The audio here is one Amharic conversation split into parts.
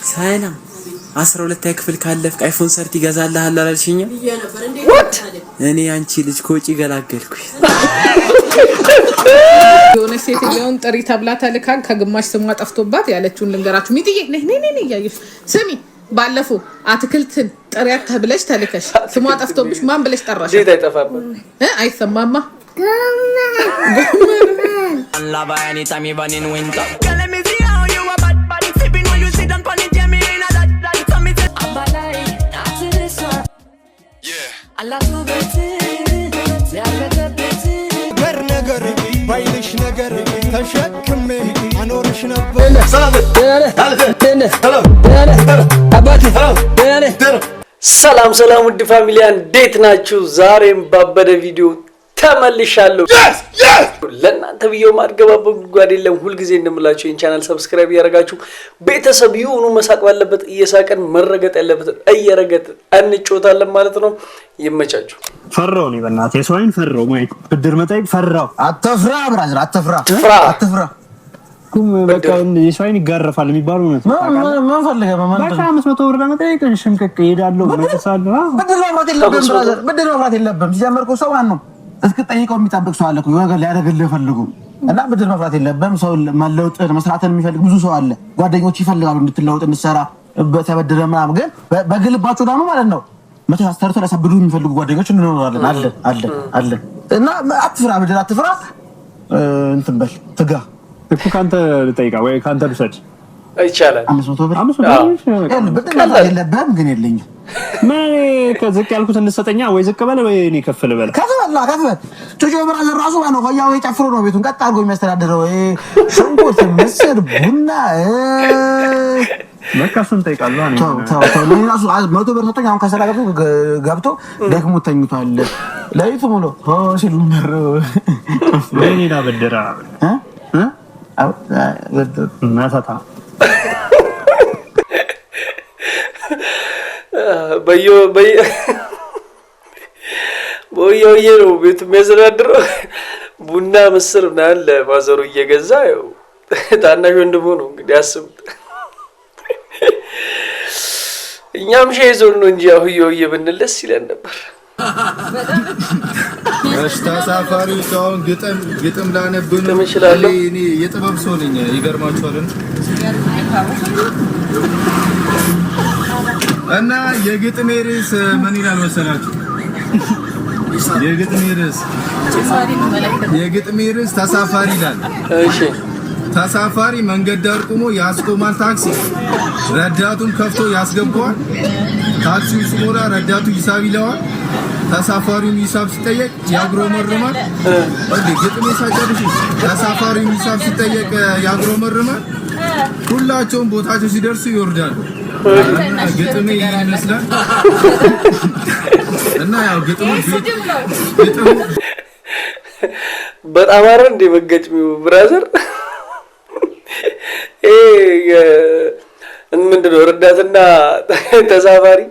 ሰላም 12 ክፍል ካለፍክ አይፎን ሰርቲ ይገዛልሃል አላልሽኝ? እኔ አንቺ ልጅ ኮጪ ገላገልኩሽ። የሆነ ሴት ሊሆን ጥሪ ተብላ ተልካን ከግማሽ ስሟ ጠፍቶባት ያለችውን ልንገራችሁ። ሚጥዬ ነይ ያየሽ ስሚ፣ ባለፈው አትክልትን ጥሪያት ተብለሽ ተልከሽ ስሟ ጠፍቶብሽ ማን ብለሽ ጠራሽ? ዜታ ይጠፋብኝ አይሰማማ ነገር ባይልሽ ነገር ተሸክሜ አኖርሽ ነበር። ሰላም ውድ ፋሚሊያን እንዴት ናችሁ? ዛሬም ባበደ ቪዲዮ ተመልሻለሁ። ለእናንተ ቪዲዮ ማድገባበት ጉድጓድ የለም። ሁልጊዜ እንደምላችሁ ይህን ቻናል ሰብስክራይብ እያደረጋችሁ ቤተሰብ ይሁኑ። መሳቅ ባለበት እየሳቀን መረገጥ ያለበት እየረገጥን እንጮታለን ማለት ነው። ይመቻችሁ። ፈራው ነው በእናትህ የሰውን ፈራው ማለት ብድር መጠየቅ ፈራው። አትፍራ ብራዘር አትፍራ በቃ የሰውን ይጋረፋል የሚባለው ነው። ማን ፈልገህ በማለት በቃ 500 ብር ለመጠየቅ ሽምቅቅ ይሄዳለሁ መጥሳለሁ። ብድር መብራት የለብህም ብራዘር፣ ብድር መብራት የለብህም። ሲጀመርኩ ሰው ማን ነው እስክጠይቀው የሚጠብቅ ሰው አለ እኮ የሆነ ነገር ሊያደርግልህ ፈልጉ እና ብድር መፍራት የለብህም። ሰው መለውጥ መስራትን የሚፈልግ ብዙ ሰው አለ። ጓደኞች ይፈልጋሉ እንድትለውጥ እንድትሰራ በተበደረ ምናምን፣ ግን በግልባቸው ደግሞ ማለት ነው መቶ አስተርቶ ለሰብዱ የሚፈልጉ ጓደኞች እንኖራለን አለ እና አትፍራ፣ ብድር አትፍራ። እንትን በል ትጋ እኮ ካንተ ልጠይቃ ወይ ካንተ ልሰጥ ይቻላል። 500 ብር ብድር የለብህም ግን የለኝም። ማን ከዝቅ ያልኩት እንሰጠኛ ወይ ዝቅ በለ ወይ እኔ ከፍ ልበል? ከፍበል ጆጆ ብራዘር ራሱ ነው ሆያው ጨፍሮ ነው ቤቱን ቀጥ አድርጎ የሚያስተዳድረው። ሽንኩርት፣ ምስር፣ ቡና መካሱን ጠይቃለሁ። እኔ ራሱ 100 ብር ሰጠኝ። አሁን ከሰራ ገብቶ ደክሞ ተኝቷል። ለይቱ ሙሉ ሲሉ ነው ወይኔና በደራ ማሳታ በዮ ነው ቤቱ የሚያስተዳድረው። ቡና ምስር ምናምን ለማዘሩ እየገዛ ያው ታናሽ ወንድሙ ነው እንግዲህ አስቡት። እኛም ሻይ ዞን ነው እንጂ አሁን ብንል ደስ ይለን ነበር። ተሳፋሪው ሰውን ግጥም ላነብብ ነው። እኔ የጥበብ ሰው ነኝ። ይገርማችኋል። እና የግጥሜ ርዕስ ምን ይላል መሰላችሁ? የግጥሜ ርዕስ ተሳፋሪ ይላል። እሺ። ተሳፋሪ መንገድ ዳር ቆሞ ያስቆማል ታክሲ፣ ረዳቱን ከፍቶ ያስገባዋል። ታክሲው ሲሞላ ረዳቱ ሂሳብ ይለዋል። ተሳፋሪው ሂሳብ ሲጠየቅ ያግሮመርማል። ግጥሜ ሳይጨርስ ተሳፋሪው ሂሳብ ሲጠየቅ ያግሮመርማል። ሁላቸውም ቦታቸው ሲደርሱ ይወርዳሉ። ግጥሜ ይመስላል እና ያው ግጥሙ በጣም አረ እንደ መገጭሚው ብራዘር ምንድነው ረዳትና ተሳፋሪ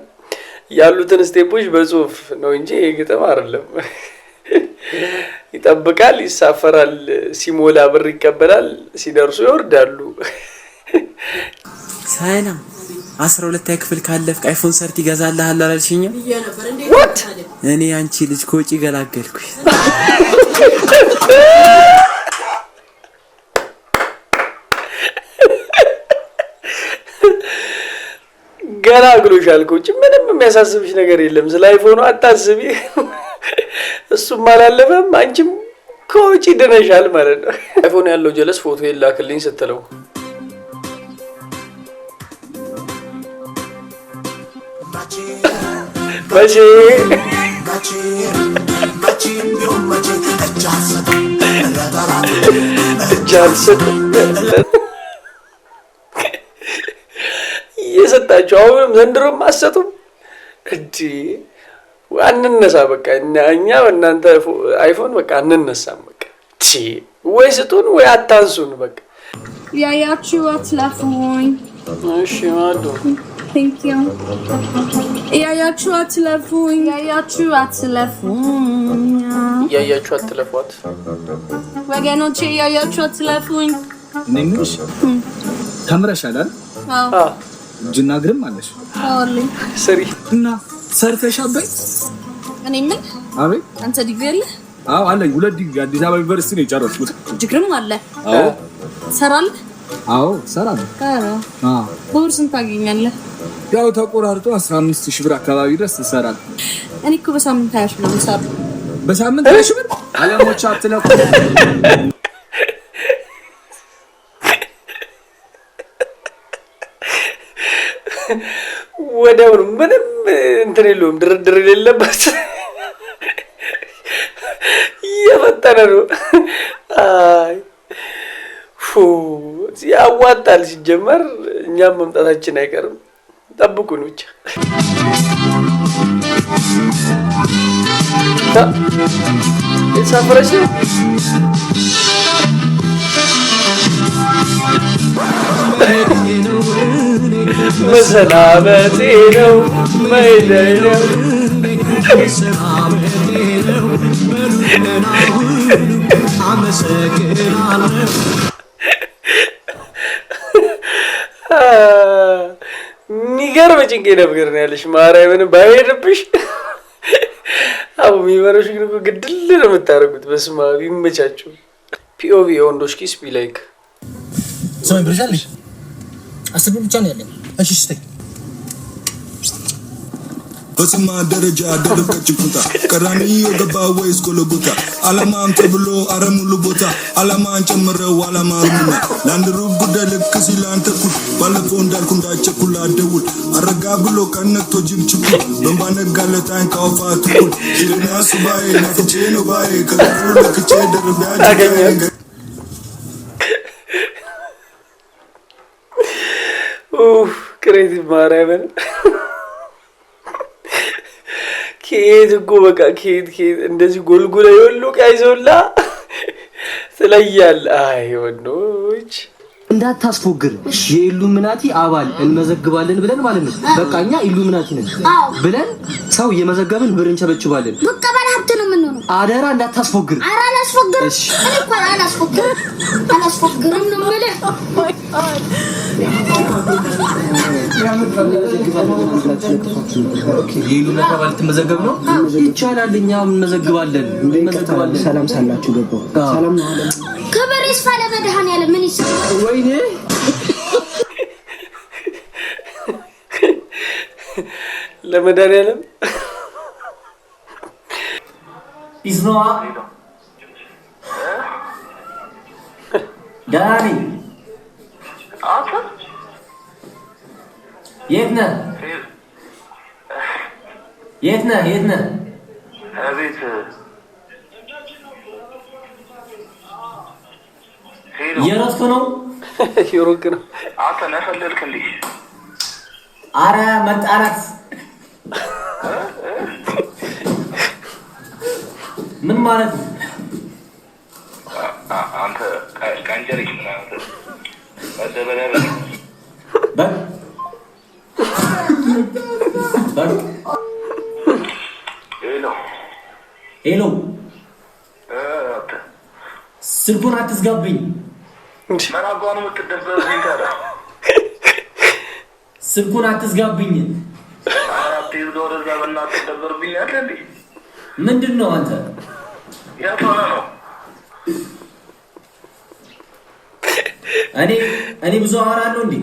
ያሉትን ስቴፖች በጽሁፍ ነው እንጂ ግጥም አይደለም። ይጠብቃል፣ ይሳፈራል፣ ሲሞላ ብር ይቀበላል፣ ሲደርሱ ይወርዳሉ። ሰላም 12 ክፍል ካለፍክ አይፎን ሰርቲ ይገዛልሃል አላልሽኝ? እኔ አንቺ ልጅ ኮጪ ገላገልኩሽ። ገላግሎሻል ኮጪ። ምንም የሚያሳስብሽ ነገር የለም። ስለ አይፎኑ አታስቢ። እሱም አላለፈም፣ አንቺም ኮጪ ድነሻል ማለት ነው። አይፎኑ ያለው ጀለስ ፎቶ ይላክልኝ ስትለው እየሰጣችሁ አሁንም ዘንድሮም አሰጡም እንዴ? አንነሳ በቃ እኛ በእናንተ አይፎን በቃ አንነሳም። በቃ ወይ ስጡን ወይ አታንሱን። በቃ ያያችሁ አትለፉኝ። እሺ ማዶ Thank you. ያያችሁ አትለፉኝ። ያያችሁ አትለፏት ወገኖቼ፣ ያያችሁ አትለፉኝ። ነኝሽ ተምረሻል አይደል? አዎ እጅና እግርም አለሽ አለኝ ሰሪ እና ሰርተሻበይ እኔ ምን አቤት አንተ ዲግሪ አለ አዎ አለኝ 2 ዲግሪ አዲስ አበባ ዩኒቨርሲቲ ነው የጨረስኩት ዲግሪም አለ አዎ ሰራል አዎ ሰራል አዎ በወር ስንት ታገኛለህ ያው ተቆራርጦ 15000 ብር አካባቢ ድረስ ይሰራል እኔ እኮ በሳምንት 20 ነው የምሰራው በሳምንት 20 ብር አለሞች አትለቁ ወዲያው ምንም እንትን የለውም ድርድር የሌለበት እየፈጠነ ነው አይ ያዋጣል ሲጀመር እኛም መምጣታችን አይቀርም ጠብቁን ብቻ ሰፈረሽ መሰናበቴ ነው መሄዴ ነው የሚገርም ጭንቄ ነበር ነው ያለሽ ማርያምን ባይሄድብሽ አቡ የሚመረሽ ግን ግድል ነው የምታረጉት በስማ ቢመቻችሁ ፒኦቪ የወንዶች ኪስ ቢ ላይክ ሰው ብርሻለሽ አስብ ብቻ ነው ያለኝ እሺ ስታይ በስማ ደረጃ ደረቀች ቁጣ ቀራንዮ ገባ ወይስ ጎልጎታ አላማም ተብሎ አረሙሉ ቦታ አላማን ጨምረው አላማሩና ለአንድ ሩብ ጉዳይ ልክ ሲል አንተ ኩል ባለፈው እንዳልኩ እንዳቸኩል አደውል አረጋ ብሎ ቀነቶ ጅብችኩ በንባነጋለት አይን ካውፋት ኩል ሲልና ሱባኤ ነፍቼ ነው ባዬ ከክፉ ለክቼ ደርቢያ ጅጋዬ ክሬቲቭ ማርያምን ከየት እኮ በቃ ከየት እንደዚህ ጎልጎላ ይወሉ ቀይዞላ ስለያል አይ ወንዶች እንዳታስፎግር የኢሉሚናቲ አባል እንመዘግባለን ብለን ማለት ነው በቃኛ ኢሉሚናቲ ነን ብለን ሰው የመዘገብን ብር እንቸበችባለን በቃ ባለ ሀብት ነው ምን ነው አደራ እንዳታስፎግር አራ አላስፎግር እኔ እኮ አላስፎግርም ነው ማለት የኢሉሚናቲ አባል ትመዘገብ ነው ይቻላል እኛም እንመዘግባለን ሰላም ሳላችሁ ገባው ሰላም ነው አለ ከበሬስ ፋለ መድሃን ያለ ምን ይሰራል ወይኔ ለመድኃኒዓለም ኢዝኖዋ ዳኒ አታ የት ነህ አቤት የሮጥክ ነው ይሮቅ ነው አንተ ነፈልልክ እንዴ አረ መጣራት ምን ማለት ነው አንተ ካንጀሪ ምናምን አደበለ በቃ ሄሎ ስልኩን አትዝጋብኝ ምን አጓኑ የምትደበርብኝ ታዲያ ስልኩን አትዝጋብኝ አትይዞ ወደዛ በእናትህ ትደበርብኝ አለ እንዴ ምንድን ነው አንተ የት ሆነ ነው እኔ ብዙ አወራለሁ እንዴ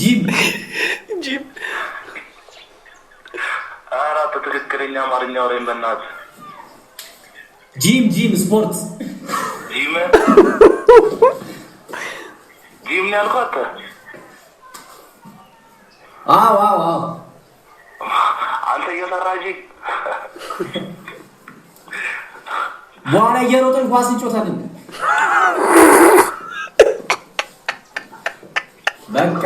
ጂም አራት ትክክለኛ አማርኛ ወሬን በእናትህ ጂም ስፖርት ጂም ያልኳት አዎ አንተ እየሰራህ በኋላ እየሮጥን ኳስ እንጮታለን በቃ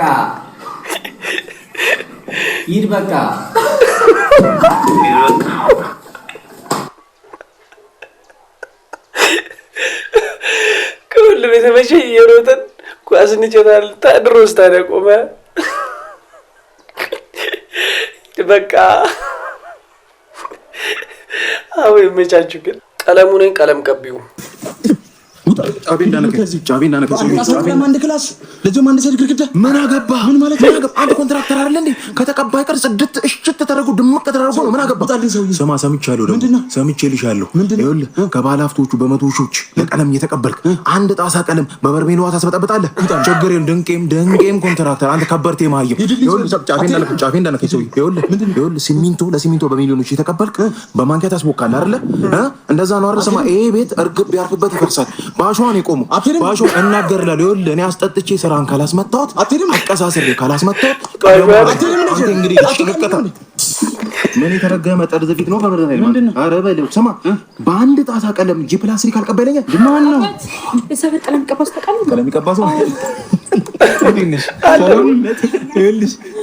ሂድ በቃ ከሁሉም የተመቸኝ እየሮጥን ኳስ እንጮታለን ታድሮስ ታዲያ ቆመ በቃ አዎ ይመቻችሁ ግን ቀለሙ ነኝ ቀለም ቀቢው ጫቤና ነከ አንድ ክላስ ለጀማ አንድ ሰድ ግድግዳ ምን አገባ? ምን ማለት ነው? አገባ አንድ ኮንትራክተር አይደል እንዴ? ከተቀባይ ቀር ጽድት እሽት ተደረጉ ድምቅ ተደረጉ ነው። ምን አገባ? ስማ ሰምቻለሁ። ደግሞ ሰምቼልሻለሁ። ይኸውልህ ከባለ ሀብቶቹ በመቶ ሺዎች ለቀለም እየተቀበልክ አንድ ጣሳ ቀለም በበርሜል ውሃ ታስበጠብጣለህ። ችግር የለም። ድንቄም ኮንትራክተር አንተ ከበርቴ ማየው። ይኸውልህ ጫፌ እንዳነከ ሰውዬ ይኸውልህ ሲሚንቶ በሚሊዮኖች እየተቀበልክ በማንኪያ ታስቦካለህ አይደለ? እንደዛ ነው አይደል? ስማ ይሄ ቤት እርግብ ቢያርፍበት ይፈርሳል። ባሽዋን ይቆሙ ባሽዋን እናገርላለሁ። ይኸውልህ እኔ አስጠጥቼ ስራን ካላስመጣሁት አቀሳስሬ ካላስመጣሁት አንተ እንግዲህ ልቀጣ ምን የተረገመ ጠርዝ ፊት ነው ከበረደ አይደል? አረ በለው ስማ በአንድ ጣሳ ቀለም ጂ+3 ካልቀበለኝ ማን ነው የሰበ ቀለም ቀባስ ተቀለም ቀለም ይቀባስ ነው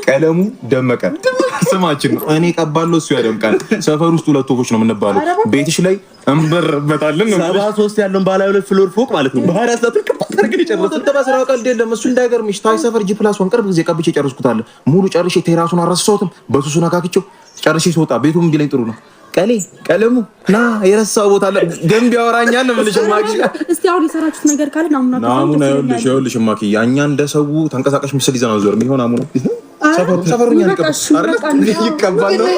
ቀለሙ ደመቀ ስማችን ነው። እኔ ቀባለሁ እሱ ያደምቃል። ሰፈር ውስጥ ሁለት ወፎች ነው የምንባለው። ቤትሽ ላይ እንበርበታለን ነው 73 ያለውን ባለ 2 ፍሎር ፎቅ ማለት ነው። ባህር ያስላጥል ከፈርግን ይጨርሱት ተባስራው ቀልድ የለም። እሱ እንዳይገርምሽ ታይ ሰፈር ጂ+1 ቅርብ ጊዜ ቀብቼ ጨርስኩታል። ሙሉ ጨርሼ ቴራሱን አረሳሁትም በሱሱ ነካክቼው ጨርሼ ስወጣ ቤቱም ቢለኝ ጥሩ ነው። ቀለሙ ና የረሳው ቦታ አለ ገንቢ ያወራኛል ነው ልጅ ማኪ። እስቲ አሁን የሰራችሁት ነገር ካለ ናሙና ይኸውልሽ ማኪ ያኛ እንደሰው ተንቀሳቃሽ ምስል ይዘና ዞር የሚሆን ናሙና ሰፈሩኛ ይቀባል ነው።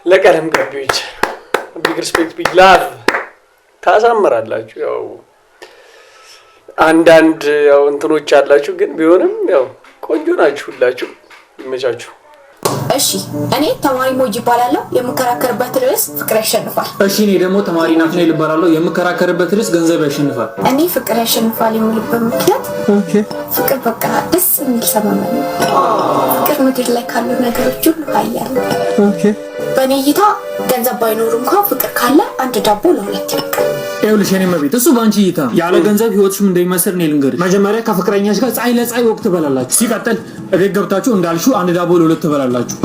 ለቀለም ቀቢዎች ቢግ ሪስፔክት ቢግ ላቭ ታሳምራላችሁ። ያው አንዳንድ ያው እንትኖች አላችሁ ግን ቢሆንም ያው ቆንጆ ናችሁ ሁላችሁ። ይመቻችሁ። እሺ እኔ ተማሪ ሞጂ ይባላለሁ። የምከራከርበት ርዕስ ፍቅር ያሸንፋል። እሺ እኔ ደግሞ ተማሪ ናትናኤል ይባላለሁ። የምከራከርበት ርዕስ ገንዘብ ያሸንፋል። እኔ ፍቅር ያሸንፋል የምልበት ምክንያት ፍቅር በቃ ደስ የሚል ሰበብ ነው። ፍቅር ምድር ላይ ካሉ ነገሮች ሁሉ ኃያል ነው። በእኔ እይታ ገንዘብ ባይኖር እንኳን ፍቅር ካለ አንድ ዳቦ ለሁለት ይበቃል። ይኸውልሽ የኔ መቤት እሱ ባንቺ እይታ ያለ ገንዘብ ህይወትሽ ምን እንደሚመስል ነው ልንገርሽ። መጀመሪያ ከፍቅረኛሽ ጋር ፀሐይ ለፀሐይ ወቅት ትበላላችሁ። ሲቀጥል እቤት ገብታችሁ እንዳልሽው አንድ ዳቦ ለሁለት ትበላላችሁ።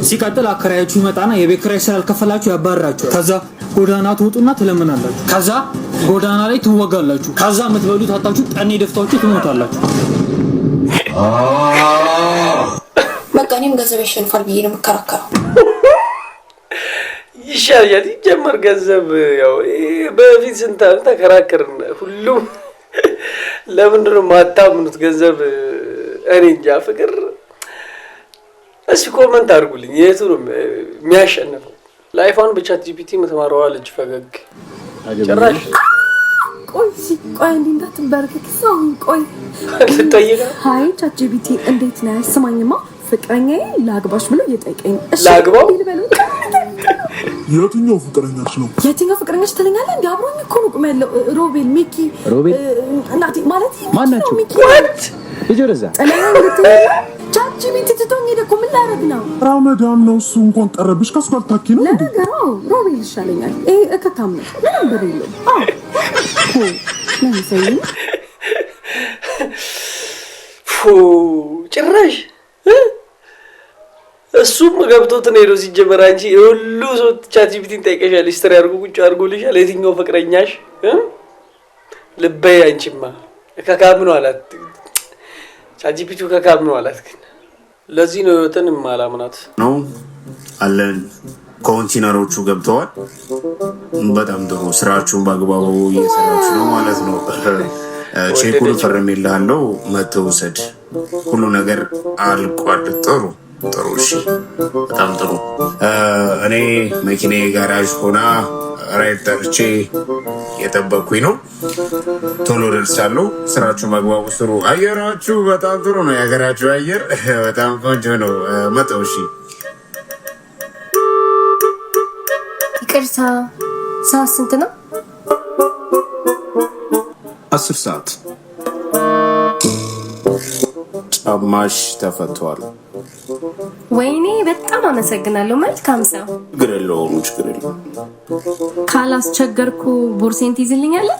ሲቀጥል አከራያችሁ ይመጣና የቤት ኪራይ ስላልከፈላችሁ ያባርራችሁ። ከዛ ጎዳና ትወጡና ትለምናላችሁ። ከዛ ጎዳና ላይ ትወጋላችሁ። ከዛ የምትበሉት አጣችሁ ጠኔ ደፍታችሁ ትሞታላችሁ። በቃ እኔም ገንዘብ ያሸንፋል ብዬ ነው የምከራከረው። ይሻላል ይጀመር ገንዘብ ያው በፊት ስንት ዓመት ተከራከርን። ሁሉም ለምንድን ነው ማታምኑት ገንዘብ? እኔ እንጃ። ፍቅር እስኪ ኮመንት አድርጉልኝ የቱ ነው የሚያሸንፈው? ላይፋን በቻት ጂፒቲ የምትማረዋ ልጅ ፈገግ ጭራሽ ቆይ እንዳትበረከክ ሰው ቆይ ልጠይቅ። ሃይ ቻት ጂፒቲ እንዴት ነህ? ስማኝማ ፍቅረኛዬ ላግባሽ ብሎ እየጠየቀኝ እሺ ላግባው? የትኛው ፍቅረኛሽ ነው? የትኛው ፍቅረኛሽ ትለኛለህ? እንዴ አብሮኝ እኮ ነው ቁም ያለው ሮቤል ሚኪ እናቴ ማለት ማናችሁ? ዋት ልጅ ወደዛ ቻት ጂፒቲ ትቶኝ ሄደ እኮ ምን ላደርግ ነው? ራመዳን ነው እሱ እንኳን ቀረብሽ ከሱ ጋር ታኪ ነው እንዴ? ለነገሩ ሮቤል ይሻለኛል። እከታም ነው ምንም ብር የለውም። ለምን ጭራሽ እሱም ገብቶት ነው ሄዶ ሲጀመር አንቺ ሁሉ ሰው ቻት ጂፒቲን ጠይቀሻል። ሂስትሪ አድርጎ ቁጭ አድርጎልሻል። የትኛው ፍቅረኛሽ ልበይ አንቺማ ከካም ነው አላት። ቻት ጂፒቲው ከካም ነው አላት። ግን ለዚህ ነው ህይወትን ማላምናት ነው አለን። ኮንቲነሮቹ ገብተዋል። በጣም ጥሩ ስራችሁን በአግባቡ እየሰራችሁ ነው ማለት ነው። ቼኩን ፈርሜልሃለሁ መተህ ውሰድ። ሁሉ ነገር አልቋል። ጥሩ እሺ፣ በጣም ጥሩ። እኔ መኪናዬ ጋራዥ ሆና ራይድ ጠርቼ የጠበኩኝ ነው። ቶሎ ደርሳለሁ። ስራችሁ በአግባቡ ስሩ። አየራችሁ በጣም ጥሩ ነው። የሀገራችሁ አየር በጣም ቆንጆ ነው። መተው እሺ። ይቅርታ ሰዓት ስንት ነው? 10 ሰዓት። ጫማሽ ተፈቷል። ወይኔ በጣም አመሰግናለሁ። መልካም ሰው። ችግር የለውም። ካላስቸገርኩ ቦርሴን ትይዝልኛለህ?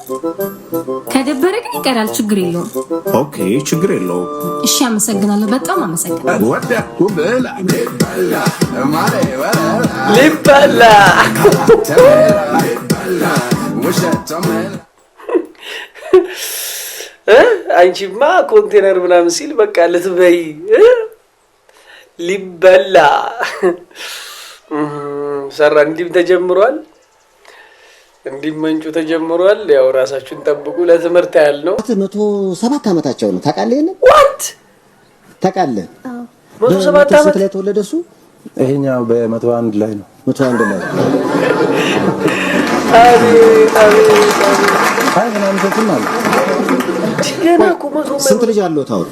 ከደበረ ግን ይቀራል። ችግር የለውም። ኦኬ፣ ችግር የለውም። እሺ፣ አመሰግናለሁ። በጣም አመሰግናለሁ። ሊበላ አንቺማ ኮንቴነር ምናምን ሲል በቃ ልትበይ ሊበላ ሰራ እንዲም ተጀምሯል። እንዲመንጩ ተጀምሯል። ያው ራሳችሁን ጠብቁ። ለትምህርት ያህል ነው። 107 ዓመታቸው ነው ታውቃለህ? የለም ዋት ታውቃለህ? 107 ዓመት ላይ ተወለደ እሱ። ይሄኛው በ101 ላይ ነው። 101 ላይ አይ ምናምን ሰጥም አለ። ስንት ልጅ አለው ታው?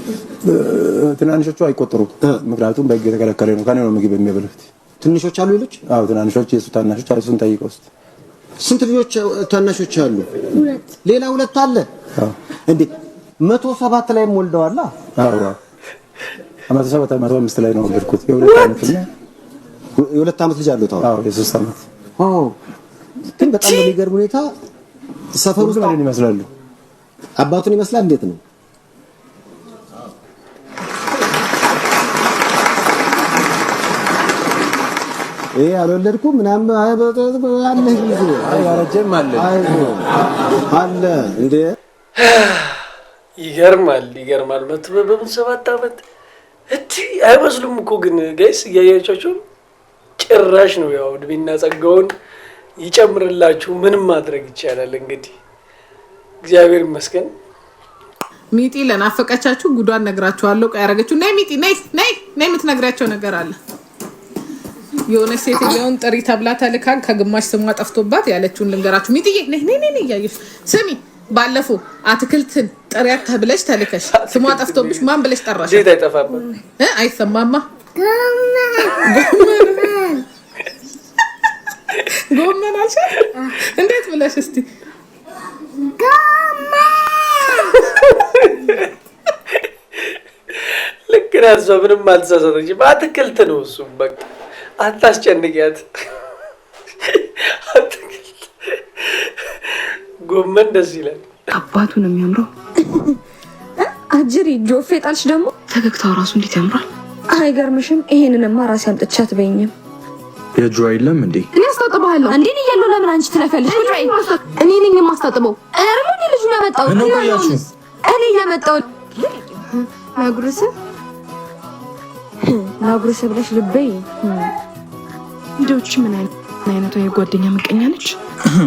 ትናንሾቹ አይቆጠሩም፣ ምክንያቱም በሕግ የተከለከለ ነው። ከኔ ነው ምግብ የሚበሉት። ትንሾች አሉ ልጅ? አዎ ትናንሾች፣ የሱ ታናሾች እሱን ጠይቀው እስኪ። ስንት ልጆች ታናሾች አሉ? ሌላ ሁለት አለ። አዎ እንዴ 107 ላይ ወልደዋል? አዎ 105 ላይ ነው ወለድኩት። የሁለት ዓመት ልጅ አለው ታው? አዎ የ3 ዓመት። አዎ ግን በጣም በሚገርም ሁኔታ ሰፈሩ ውስጥ ምን ይመስላሉ? አባቱን ይመስላል። እንዴት ነው? አልወለድኩም ምናምን አለ ይዙ አረጀም አለ አለ እንዴ ይገርማል። 107 ዓመት እቺ አይመስሉም እኮ ግን ጋይስ እያያቻችሁ ጭራሽ ነው። ያው እድሜና ጸጋውን ይጨምርላችሁ። ምንም ማድረግ ይቻላል እንግዲህ እግዚአብሔር ይመስገን። ሚጢ ለናፈቀቻችሁ ጉዷን ነግራችኋለሁ። ያረጋችሁ ነይ ሚጢ ነይ የምትነግራቸው ነገር አለ። የሆነ ሴትዮውን ጥሪ ተብላ ተልካ ከግማሽ ስሟ ጠፍቶባት ያለችውን ልንገራችሁ። ሚጢ ነይ እያየሽ ስሚ። ባለፈው አትክልትን ጥሪያት ተብለሽ ተልከሽ ስሟ ጠፍቶብሽ ማን ብለሽ ጠራሽ? ዜት አይጠፋም አይሰማማ ጎመን አልሻት እንዴት ብለሽ እስቲ ልክ ናት። እሷ ምንም አልተሳሳተችም። አትክልት ነው እሱ። በቃ አታስጨንቂያት። ጎመን ደስ ይላል። አባቱ ነው የሚያምረው። አጅሪ ጆፌ ጣልሽ ደግሞ ፈገግታው ራሱ እንዴት ያምራል። አይገርምሽም? ይሄንንማ ራሴ አምጥቻት በይኝም የጆ አይለም እንዴ? እኔ አስታጥባለሁ እንዴ? ነው ያለው። ለምን አንቺ ትለፈልሽ? እኔ ነኝ የማስታጥበው። እኔ ልጅ ነው ያመጣው። እኔ ያመጣው ናጉርስ ብለሽ ልበይ እንደውች ምን አይነቷ የጓደኛ ምቀኛ ነች።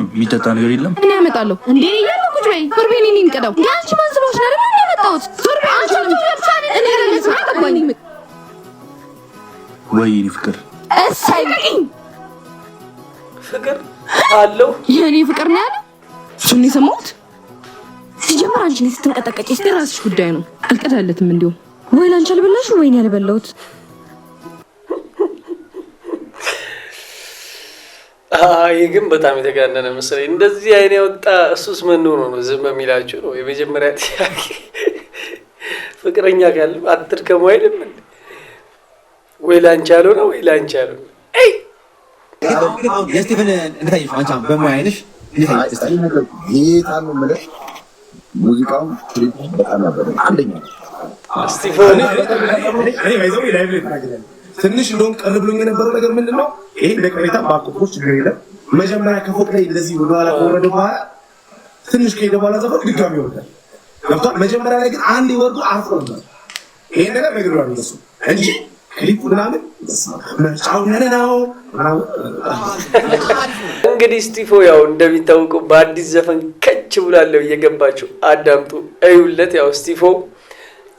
የሚጠጣ ነገር የለም። እኔ ያመጣለሁ እንዴ? ያለው ቁጭ በይ። ፍርቤን እኔ እንቀዳው ያንቺ ማንዝሎሽ ነው አይደል? ያመጣሁት ፍርቤ አንቺ ነው ያልቻለ እኔ ለምን አቀባኝ ወይ ፍቅር እሳይኝ ፍቅር አለው። የኔ ፍቅር ነው ያለው። እሱን የሰማሁት ሲጀምር አንቺ ነሽ ስትንቀጠቀጪ። እስቲ ራስሽ ጉዳይ ነው። አልቀዳለትም እንዴው ወይ ላንቺ አልበላሽ ወይ እኔ ያልበላሁት። ይህ ግን በጣም የተጋነነ መሰለኝ። እንደዚህ አይኔ ወጣ። እሱስ ምን ሆኖ ነው ዝም የሚላችሁ ነው? የመጀመሪያ ጥያቄ ፍቅረኛ ካለ አትድከሙ አይደለም እንዴ? ወይ ላንቺ አልሆነ ወይ ላንቺ አልሆነ። አይ የስቲፈን እንታይሽ አንቺ በሙያ አይነሽ ይታሉ ማለት ሙዚቃው በጣም ነበር። አንደኛ ስቲፈን ትንሽ እንደውም ቀር ብሎኝ የነበረው ነገር ምንድነው? ይሄ ለቀሬታ ባቆቆች ችግር የለም። መጀመሪያ ከፎቅ ላይ እንደዚህ ወደ ኋላ ከወረደ በኋላ ትንሽ ከሄደ በኋላ ዘፈን ድጋሚ ይወርዳል። ገብቷል። መጀመሪያ ላይ ግን አንድ ይወርዱ አርፎ ነበር። ይሄ ነገር ነገር ነው እንደሱ እንጂ ክሊፕ ምናምን መርጫው ነው። እንግዲህ ስቲፎ ያው እንደሚታወቀው በአዲስ ዘፈን ከች ብላለው። እየገባችሁ አዳምጡ፣ እዩለት። ያው ስቲፎ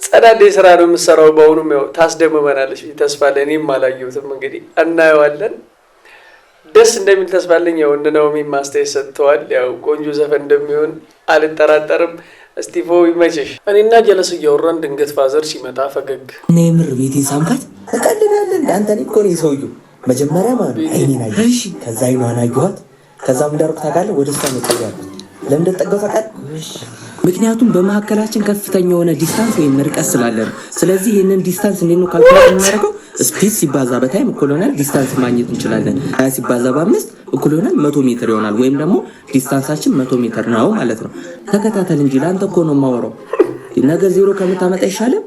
ጸዳዴ ስራ ነው የምትሰራው። በአሁኑም ያው ታስደምመናለች ተስፋ አለኝ። እኔም አላየሁትም እንግዲህ እናየዋለን። ደስ እንደሚል ተስፋ አለኝ። ያው እነ ናኦሚም ማስተያየት ሰጥተዋል። ያው ቆንጆ ዘፈን እንደሚሆን አልጠራጠርም። ስቲፎ ይመችሽ። እኔና ጀለስ እያወራን ድንገት ፋዘር ሲመጣ ፈገግ እኔ ምር ቤቴን ሳምካት ተቀልዳለን። አንተ እኮ ነው ሰውዬው። መጀመሪያ ማለት አይኔን አየሽ፣ ከዛ አይኗን አየኋት። ከዛ ምን እንዳደረኩ ታውቃለህ? ወደ እሷ ነው የጠጋሁት። ለምን እንደጠጋሁ ታውቃለህ? ምክንያቱም በመካከላችን ከፍተኛ የሆነ ዲስታንስ ወይም ርቀት ስላለ ነው። ስለዚህ ይሄንን ዲስታንስ እንዴት ነው ካልኩሌት የምናደርገው? ስፒድ ሲባዛ በታይም እኩል ይሆናል ዲስታንስ ማግኘት እንችላለን። 20 ሲባዛ በ5 እኩል ይሆናል 100 ሜትር ይሆናል። ወይም ደግሞ ዲስታንሳችን 100 ሜትር ነው ማለት ነው። ተከታተል እንጂ ለአንተ እኮ ነው የማወራው። ነገር ዜሮ ከምታመጣ ይሻላል።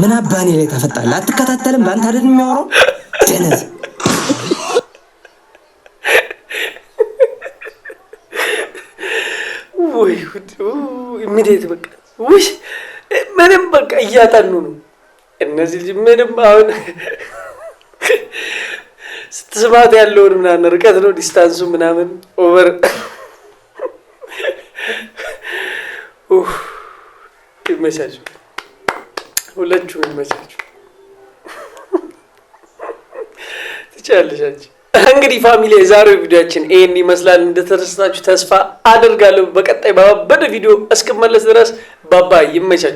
ምን አባኔ ላይ ተፈጣለ? አትከታተልም? ለአንተ አይደል የሚያወራው? ጀነዝ ወይ ኢሚዲየት በቃ ወይ ምንም በቃ እያጠኑ ነው እነዚህ ልጅ። ምንም አሁን ስትስማት ያለውን ምናምን ርቀት ነው ዲስታንሱ ምናምን ኦቨር ይመቻችሁ፣ ሁላችሁም ይመቻችሁ። ትችያለሽ አንቺ። እንግዲህ ፋሚሊ የዛሬው ቪዲዮአችን ይሄን ይመስላል። እንደተደሰታችሁ ተስፋ አደርጋለሁ። በቀጣይ ባበደ ቪዲዮ እስክመለስ ድረስ ባባ ይመቻችሁ።